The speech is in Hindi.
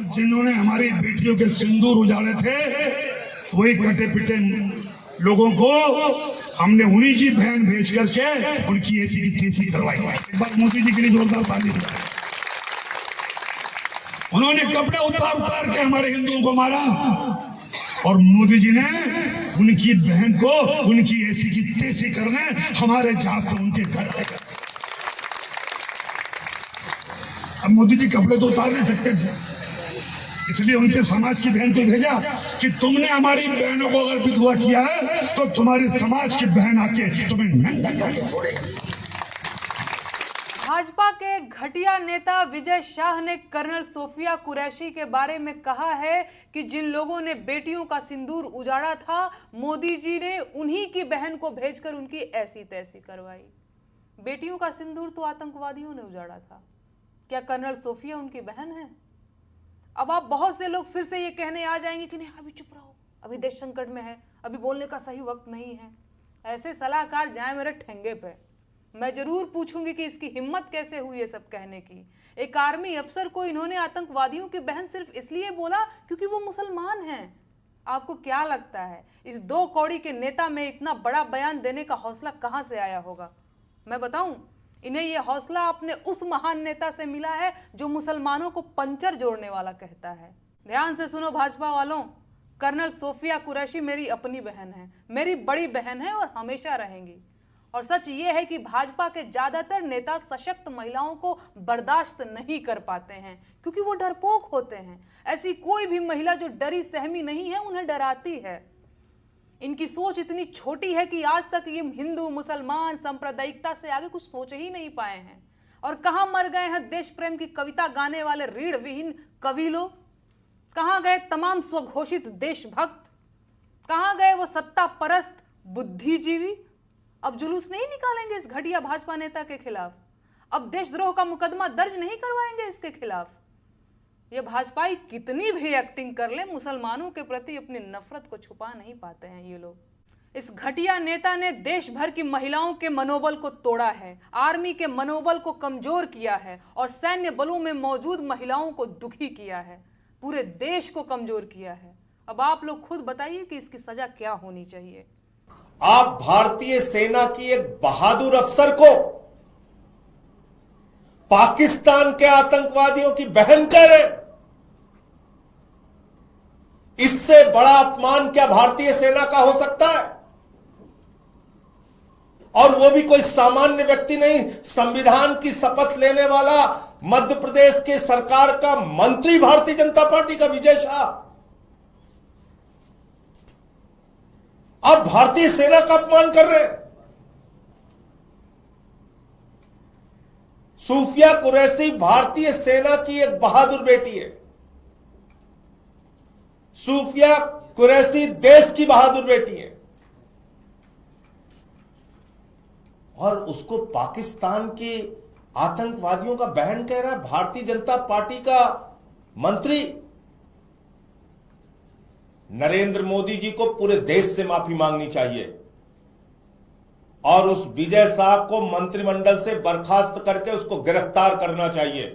और जिन्होंने हमारी बेटियों के सिंदूर उजाड़े थे, वही कटे पिटे लोगों को हमने उन्हीं की बहन भेज करके उनकी ऐसी की तैसी करवाई। एक बार मोदी जी के लिए जोरदार ताली बजाएं। उन्होंने कपड़े उतार उतार के हमारे हिंदुओं को मारा और मोदी जी ने उनकी बहन को उनकी ऐसी की तैसी करने हमारे जहाज से उनके घर ले गए। अब मोदी जी कपड़े तो उतार नहीं सकते थे, इसलिए उनके समाज की बहन को भेजा कि तुमने हमारी बहनों को अगर विधवा किया है तो तुम्हारी समाज की बहन आके तुम्हें नंगा करके छोड़ेगी। भाजपा के घटिया नेता विजय शाह ने कर्नल सोफिया कुरैशी के बारे में कहा है कि जिन लोगों ने बेटियों का सिंदूर उजाड़ा था, मोदी जी ने उन्हीं की बहन को भेजकर उनकी ऐसी तैसी करवाई। बेटियों का सिंदूर तो आतंकवादियों ने उजाड़ा था, क्या कर्नल सोफिया उनकी बहन है? अब आप बहुत से लोग फिर से ये कहने आ जाएंगे कि नहीं, अभी चुप रहो, अभी देश संकट में है, अभी बोलने का सही वक्त नहीं है। ऐसे सलाहकार जाए मेरे ठेंगे पे। मैं जरूर पूछूंगी कि इसकी हिम्मत कैसे हुई ये सब कहने की। एक आर्मी अफसर को इन्होंने आतंकवादियों की बहन सिर्फ इसलिए बोला क्योंकि वो मुसलमान हैं। आपको क्या लगता है इस दो कौड़ी के नेता में इतना बड़ा बयान देने का हौसला कहां से आया होगा? मैं बताऊं, इन्हें यह हौसला अपने उस महान नेता से मिला है जो मुसलमानों को पंचर जोड़ने वाला कहता है। ध्यान से सुनो भाजपा वालों, कर्नल सोफिया कुरैशी मेरी अपनी बहन है, मेरी बड़ी बहन है और हमेशा रहेंगी। और सच ये है कि भाजपा के ज्यादातर नेता सशक्त महिलाओं को बर्दाश्त नहीं कर पाते हैं क्योंकि वो डरपोक होते हैं। ऐसी कोई भी महिला जो डरी सहमी नहीं है उन्हें डराती है। इनकी सोच इतनी छोटी है कि आज तक ये हिंदू मुसलमान सांप्रदायिकता से आगे कुछ सोच ही नहीं पाए हैं। और कहां मर गए हैं देश प्रेम की कविता गाने वाले रीढ़ विहीन कवि लोग? कहां गए तमाम स्वघोषित देशभक्त? कहां गए वो सत्ता परस्त बुद्धिजीवी? अब जुलूस नहीं निकालेंगे इस घटिया भाजपा नेता के खिलाफ? अब देशद्रोह का मुकदमा दर्ज नहीं करवाएंगे इसके खिलाफ? ये भाजपाई कितनी भी एक्टिंग कर ले, मुसलमानों के प्रति अपनी नफरत को छुपा नहीं पाते हैं ये लोग। इस घटिया नेता ने देश भर की महिलाओं के मनोबल को तोड़ा है, आर्मी के मनोबल को कमजोर किया है और सैन्य बलों में मौजूद महिलाओं को दुखी किया है, पूरे देश को कमजोर किया है। अब आप लोग खुद बताइए कि इसकी सजा क्या होनी चाहिए। आप भारतीय सेना की एक बहादुर अफसर को पाकिस्तान के आतंकवादियों की बहन कह रहे हैं। इससे बड़ा अपमान क्या भारतीय सेना का हो सकता है? और वो भी कोई सामान्य व्यक्ति नहीं, संविधान की शपथ लेने वाला मध्य प्रदेश के सरकार का मंत्री भारतीय जनता पार्टी का विजय शाह। आप भारतीय सेना का अपमान कर रहे हैं। सूफिया कुरैशी भारतीय सेना की एक बहादुर बेटी है। सूफिया कुरैशी देश की बहादुर बेटी है और उसको पाकिस्तान के आतंकवादियों का बहन कह रहा है भारतीय जनता पार्टी का मंत्री। नरेंद्र मोदी जी को पूरे देश से माफी मांगनी चाहिए और उस विजय शाह को मंत्रिमंडल से बर्खास्त करके उसको गिरफ्तार करना चाहिए।